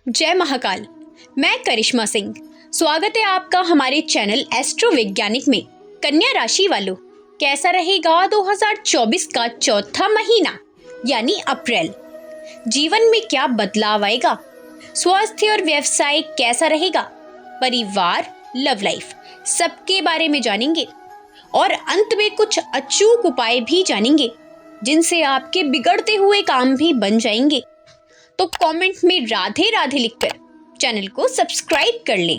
जय महाकाल। मैं करिश्मा सिंह। स्वागत है आपका हमारे चैनल एस्ट्रो वैज्ञानिक में। कन्या राशि वालों, कैसा रहेगा 2024 का चौथा महीना यानी अप्रैल। जीवन में क्या बदलाव आएगा, स्वास्थ्य और व्यवसाय कैसा रहेगा, परिवार, लव लाइफ, सबके बारे में जानेंगे और अंत में कुछ अचूक उपाय भी जानेंगे जिनसे आपके बिगड़ते हुए काम भी बन जाएंगे। तो कमेंट में राधे राधे लिखकर चैनल को सब्सक्राइब कर लें।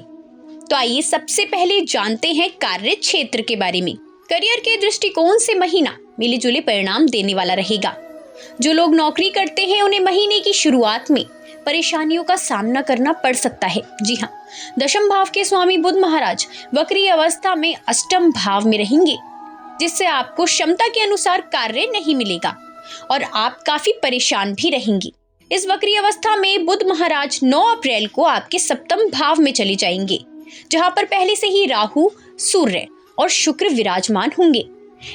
तो आइए सबसे पहले जानते हैं कार्य क्षेत्र के बारे में। करियर के दृष्टिकोण से महीना मिले जुले परिणाम देने वाला रहेगा। जो लोग नौकरी करते हैं उन्हें महीने की शुरुआत में परेशानियों का सामना करना पड़ सकता है। जी हाँ, दशम भाव के स्वामी बुध महाराज वक्री अवस्था में अष्टम भाव में रहेंगे, जिससे आपको क्षमता के अनुसार कार्य नहीं मिलेगा और आप काफी परेशान भी रहेंगे। इस वक्री अवस्था में बुध महाराज 9 अप्रैल को आपके सप्तम भाव में चले जाएंगे, जहां पर पहले से ही राहु, सूर्य और शुक्र विराजमान होंगे।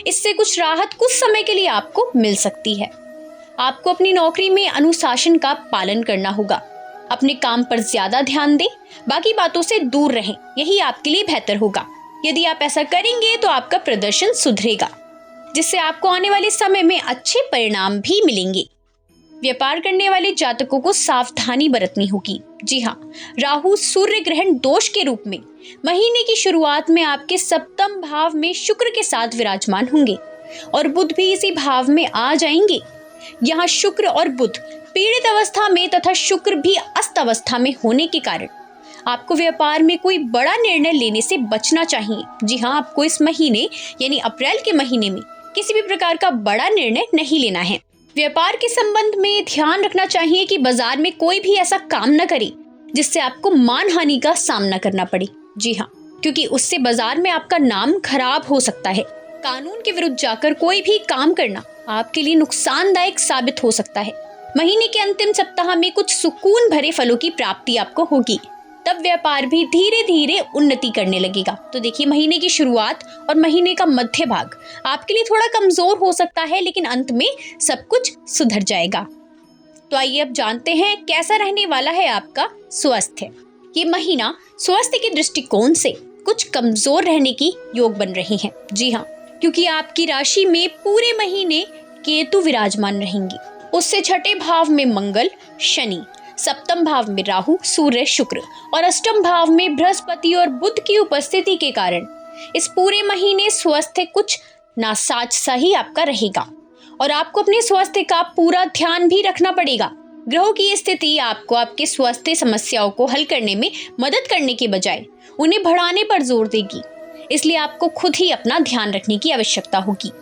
इससे कुछ राहत कुछ समय के लिए आपको मिल सकती है। आपको अपनी नौकरी में अनुशासन का पालन करना होगा। अपने काम पर ज्यादा ध्यान दें, बाकी बातों से दूर रहें, यही आपके लिए बेहतर होगा। यदि आप ऐसा करेंगे तो आपका प्रदर्शन सुधरेगा, जिससे आपको आने वाले समय में अच्छे परिणाम भी मिलेंगे। व्यापार करने वाले जातकों को सावधानी बरतनी होगी। जी हाँ, राहु सूर्य ग्रहण दोष के रूप में महीने की शुरुआत में आपके सप्तम भाव में शुक्र के साथ विराजमान होंगे और बुध भी इसी भाव में आ जाएंगे। यहाँ शुक्र और बुध पीड़ित अवस्था में तथा शुक्र भी अस्त अवस्था में होने के कारण आपको व्यापार में कोई बड़ा निर्णय लेने से बचना चाहिए। जी हाँ, आपको इस महीने यानी अप्रैल के महीने में किसी भी प्रकार का बड़ा निर्णय नहीं लेना है। व्यापार के संबंध में ध्यान रखना चाहिए कि बाजार में कोई भी ऐसा काम न करे जिससे आपको मान हानि का सामना करना पड़े। जी हाँ, क्योंकि उससे बाजार में आपका नाम खराब हो सकता है। कानून के विरुद्ध जाकर कोई भी काम करना आपके लिए नुकसानदायक साबित हो सकता है। महीने के अंतिम सप्ताह में कुछ सुकून भरे फलों की प्राप्ति आपको होगी, तब व्यापार भी धीरे धीरे उन्नति करने लगेगा। तो देखिए, महीने की शुरुआत और महीने का मध्य भाग आपके लिए थोड़ा कमजोर हो सकता है, लेकिन अंत में सब कुछ सुधर जाएगा। तो आइए अब जानते हैं कैसा रहने वाला है आपका स्वास्थ्य। ये महीना स्वास्थ्य के दृष्टिकोण से कुछ कमजोर रहने की योग बन रहे हैं। जी हाँ, क्योंकि आपकी राशि में पूरे महीने केतु विराजमान रहेंगे। उससे छठे भाव में मंगल, शनि, सप्तम भाव में राहु, सूर्य, शुक्र और अष्टम भाव में बृहस्पति और बुध की उपस्थिति के कारण इस पूरे महीने स्वास्थ्य कुछ नासाज सा ही आपका रहेगा और आपको अपने स्वास्थ्य का पूरा ध्यान भी रखना पड़ेगा। ग्रहों की स्थिति आपको आपके स्वास्थ्य समस्याओं को हल करने में मदद करने के बजाय उन्हें बढ़ाने पर जोर देगी। इसलिए आपको खुद ही अपना ध्यान रखने की आवश्यकता होगी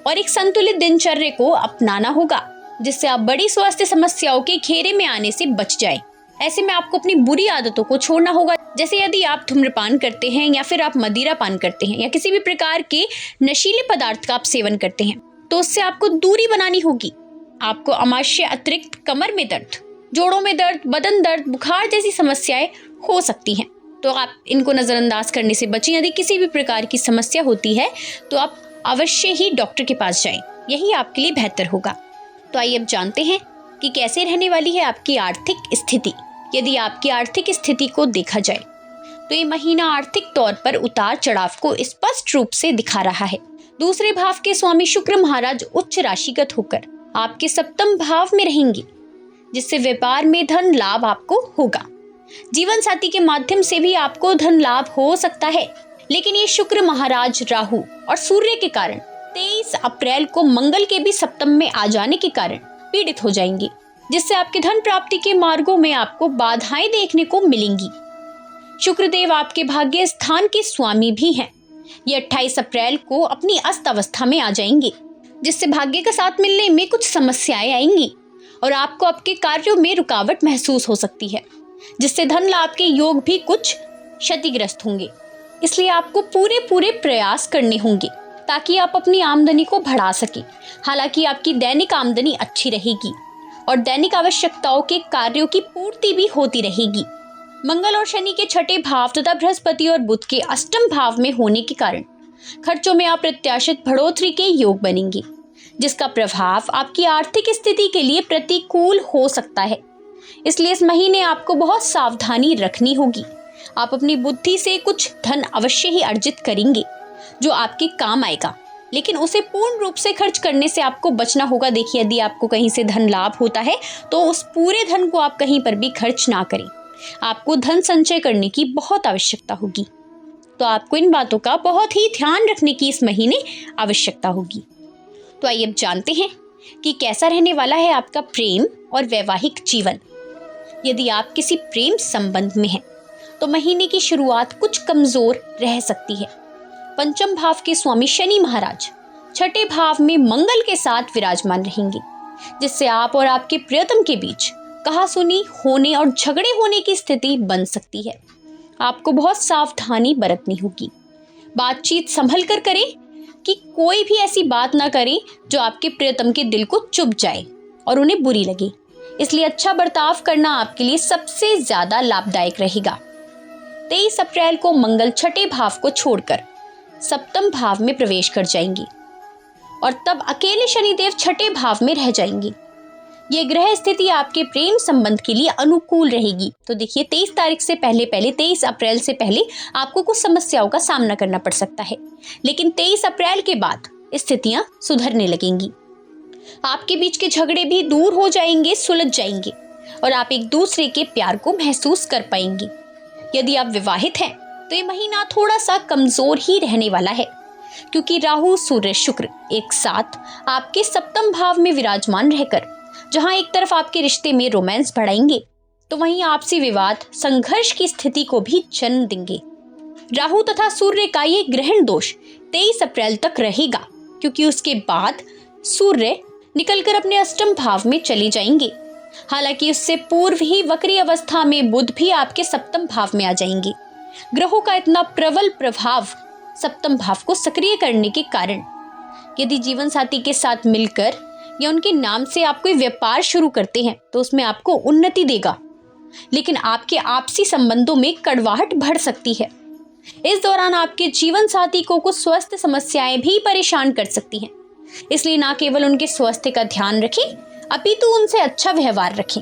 और एक संतुलित दिनचर्या को अपनाना होगा, जिससे आप बड़ी स्वास्थ्य समस्याओं के घेरे में आने से बच जाएं। ऐसे में आपको अपनी बुरी आदतों को छोड़ना होगा, जैसे यदि आप धूम्रपान करते हैं या फिर आप मदिरा पान करते हैं या किसी भी प्रकार के नशीले पदार्थ का आप सेवन करते हैं, तो उससे आपको दूरी बनानी होगी। आपको आमाशय अतिरिक्त कमर में दर्द, जोड़ों में दर्द, बदन दर्द, बुखार जैसी समस्याएं हो सकती हैं, तो आप इनको नजरअंदाज करने से बचें। यदि किसी भी प्रकार की समस्या होती है तो आप अवश्य ही डॉक्टर के पास जाएं, यही आपके लिए बेहतर होगा। तो आइए अब जानते हैं कि कैसे रहने वाली है आपकी आर्थिक स्थिति। यदि आपकी आर्थिक स्थिति को देखा जाए तो ये महीना आर्थिक तौर पर उतार चढ़ाव को स्पष्ट रूप से दिखा रहा है। दूसरे भाव के स्वामी शुक्र महाराज उच्च राशिगत होकर आपके सप्तम भाव में रहेंगे, जिससे व्यापार में धन लाभ आपको होगा। जीवन साथी के माध्यम से भी आपको धन लाभ हो सकता है, लेकिन ये शुक्र महाराज राहु और सूर्य के कारण 23 अप्रैल को मंगल के भी सप्तम में आ जाने के कारण पीड़ित हो जाएंगे, जिससे आपके धन प्राप्ति के मार्गों में आपको बाधाएं देखने को मिलेंगी। शुक्रदेव आपके भाग्य स्थान के स्वामी भी हैं। ये 28 अप्रैल को अपनी अस्त अवस्था में आ जाएंगे, जिससे भाग्य का साथ मिलने में कुछ समस्याएं आएंगी और आपको आपके कार्यों में रुकावट महसूस हो सकती है, जिससे धन लाभ के योग भी कुछ क्षतिग्रस्त होंगे। इसलिए आपको पूरे प्रयास करने होंगे ताकि आप अपनी आमदनी को बढ़ा सकें। हालांकि आपकी दैनिक आमदनी अच्छी रहेगी और दैनिक आवश्यकताओं के कार्यों की पूर्ति भी होती रहेगी। मंगल और शनि के छठे भाव तथा बृहस्पति और बुध के अष्टम भाव में होने के कारण खर्चों में अप्रत्याशित बढ़ोतरी के योग बनेंगे, जिसका प्रभाव आपकी आर्थिक स्थिति के लिए प्रतिकूल हो सकता है। इसलिए इस महीने आपको बहुत सावधानी रखनी होगी। आप अपनी बुद्धि से कुछ धन अवश्य ही अर्जित करेंगे जो आपके काम आएगा, लेकिन उसे पूर्ण रूप से खर्च करने से आपको बचना होगा। देखिए, यदि आपको कहीं से धन लाभ होता है तो उस पूरे धन को आप कहीं पर भी खर्च ना करें। आपको धन संचय करने की बहुत आवश्यकता होगी, तो आपको इन बातों का बहुत ही ध्यान रखने की इस महीने आवश्यकता होगी। तो आइए अब जानते हैं कि कैसा रहने वाला है आपका प्रेम और वैवाहिक जीवन। यदि आप किसी प्रेम संबंध में हैं तो महीने की शुरुआत कुछ कमजोर रह सकती है। पंचम भाव के स्वामी शनि महाराज छठे भाव में मंगल के साथ विराजमान रहेंगे, जिससे आप और आपके प्रियतम के बीच कहासुनी होने और झगड़े होने की स्थिति बन सकती है। आपको बहुत सावधानी बरतनी होगी। बातचीत संभल कर करें कि कोई भी ऐसी बात ना करें जो आपके प्रियतम के दिल को चुभ जाए और उन्हें बुरी लगे। इसलिए अच्छा बर्ताव करना आपके लिए सबसे ज्यादा लाभदायक रहेगा। 23 अप्रैल को मंगल छठे भाव को छोड़कर सप्तम भाव में प्रवेश कर जाएंगे और तब अकेले शनिदेव छठे भाव में रह जाएंगे। ये ग्रह स्थिति आपके प्रेम संबंध के लिए अनुकूल रहेगी। तो देखिए, 23 अप्रैल से पहले आपको कुछ समस्याओं का सामना करना पड़ सकता है, लेकिन 23 अप्रैल के बाद स्थितियां सुधरने लगेंगी। आपके बीच के झगड़े भी दूर हो जाएंगे, सुलझ जाएंगे और आप एक दूसरे के प्यार को महसूस कर पाएंगे। यदि आप विवाहित हैं तो ये महीना थोड़ा सा कमजोर ही रहने वाला है, क्योंकि राहु सूर्य शुक्र एक साथ आपके सप्तम भाव में विराजमान रहकर जहां एक तरफ आपके रिश्ते में रोमांस बढ़ाएंगे तो वहीं आपसी विवाद संघर्ष की स्थिति को भी जन्म देंगे। राहु तथा सूर्य का ये ग्रहण दोष 23 अप्रैल तक रहेगा, क्योंकि उसके बाद सूर्य निकलकर अपने अष्टम भाव में चले जाएंगे। हालांकि उससे पूर्व ही वक्री अवस्था में बुध भी आपके सप्तम भाव में आ जाएंगे। ग्रहों का इतना प्रबल प्रभाव सप्तम भाव को सक्रिय करने के कारण यदि जीवन साथी के साथ मिलकर या उनके नाम से आप कोई व्यापार शुरू करते हैं तो उसमें आपको उन्नति देगा, लेकिन आपके आपसी संबंधों में कड़वाहट बढ़ सकती है। इस दौरान आपके जीवन साथी को कुछ स्वास्थ्य समस्याएं भी परेशान कर सकती हैं। इसलिए ना केवल उनके स्वास्थ्य का ध्यान रखें, अपितु उनसे अच्छा व्यवहार रखें।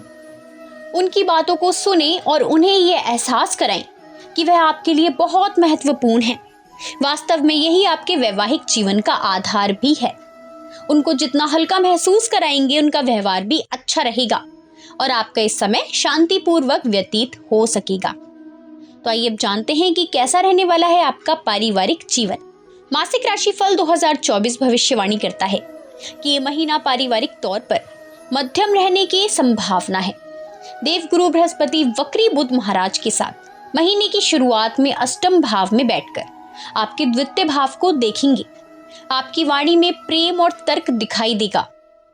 उनकी बातों को सुने और उन्हें ये एहसास कराएं कि वह आपके लिए बहुत महत्वपूर्ण है। वास्तव में यही आपके वैवाहिक जीवन का आधार भी है। उनको जितना हल्का महसूस कराएंगे, उनका व्यवहार भी अच्छा रहेगा और आपका इस समय शांतिपूर्वक व्यतीत हो सकेगा। तो आइए अब जानते हैं कि कैसा रहने वाला है आपका पारिवारिक जीवन। मासिक राशिफल 2024 भविष्यवाणी करता है कि ये महीना पारिवारिक तौर पर मध्यम रहने की संभावना है। देवगुरु बृहस्पति वक्री बुध महाराज के साथ महीने की शुरुआत में अष्टम भाव में बैठकर आपके द्वितीय भाव को देखेंगे। आपकी वाणी में प्रेम और तर्क दिखाई देगा।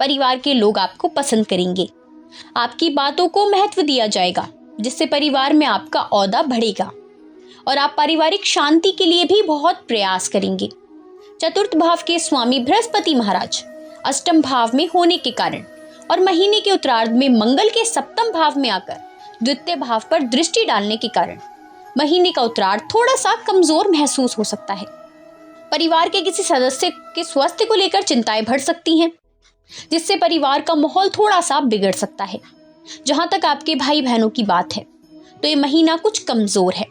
परिवार के लोग आपको पसंद करेंगे। आपकी बातों को महत्व दिया जाएगा, जिससे परिवार में आपका औहदा बढ़ेगा और आप पारिवारिक शांति के लिए भी बहुत प्रयास करेंगे। चतुर्थ भाव के स्वामी बृहस्पति महाराज अष्टम भाव में होने के कारण और महीने के उत्तरार्ध में मंगल के सप्तम भाव में आकर द्वितीय भाव पर दृष्टि डालने के कारण महीने का उत्तरार्ध थोड़ा सा कमजोर महसूस हो सकता है। परिवार के किसी सदस्य के स्वास्थ्य को लेकर चिंताएं बढ़ सकती हैं, जिससे परिवार का माहौल थोड़ा सा बिगड़ सकता है। जहां तक आपके भाई बहनों की बात है तो ये महीना कुछ कमजोर है।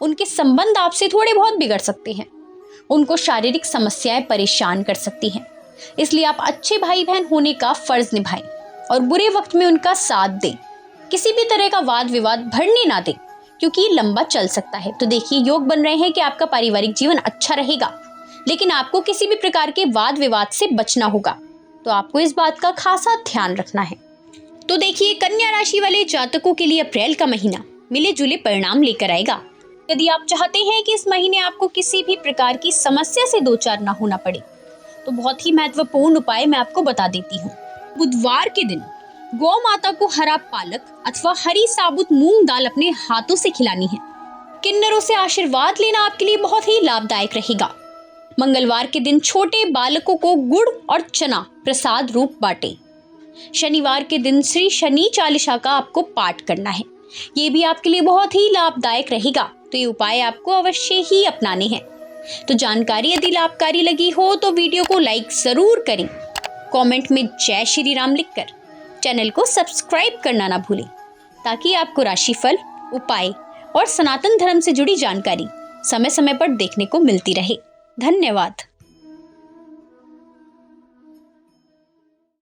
उनके संबंध आपसे थोड़े बहुत बिगड़ सकते हैं। उनको शारीरिक समस्याएं परेशान कर सकती हैं। इसलिए आप अच्छे भाई बहन होने का फर्ज निभाएं और बुरे वक्त में उनका साथ दें। किसी भी तरह का वाद विवाद बढ़ने ना दें, क्योंकि ये लंबा चल सकता है। तो देखिए, योग बन रहे हैं कि आपका पारिवारिक जीवन अच्छा रहेगा, लेकिन आपको किसी भी प्रकार के वाद विवाद से बचना होगा। तो आपको इस बात का खासा ध्यान रखना है। तो देखिए, कन्या राशि वाले जातकों के लिए अप्रैल का महीना मिले जुले परिणाम लेकर आएगा। यदि आप चाहते हैं कि इस महीने आपको किसी भी प्रकार की समस्या से दो चार ना होना पड़े, तो बहुत ही महत्वपूर्ण उपाय मैं आपको बता देती हूँ। बुधवार के दिन गौ माता को हरा पालक अथवा हरी साबुत मूंग दाल अपने हाथों से खिलानी है। किन्नरों से आशीर्वाद लेना आपके लिए बहुत ही लाभदायक रहेगा। मंगलवार के दिन छोटे बालकों को गुड़ और चना प्रसाद रूप बांटे। शनिवार के दिन श्री शनि चालीसा का आपको पाठ करना है। ये भी आपके लिए बहुत ही लाभदायक रहेगा। तो ये उपाय आपको अवश्य ही अपनाने हैं। तो जानकारी यदि लाभकारी लगी हो तो वीडियो को लाइक जरूर करें। कमेंट में जय श्री राम लिखकर चैनल को सब्सक्राइब करना ना भूलें ताकि आपको राशिफल, उपाय और सनातन धर्म से जुड़ी जानकारी समय समय पर देखने को मिलती रहे। धन्यवाद।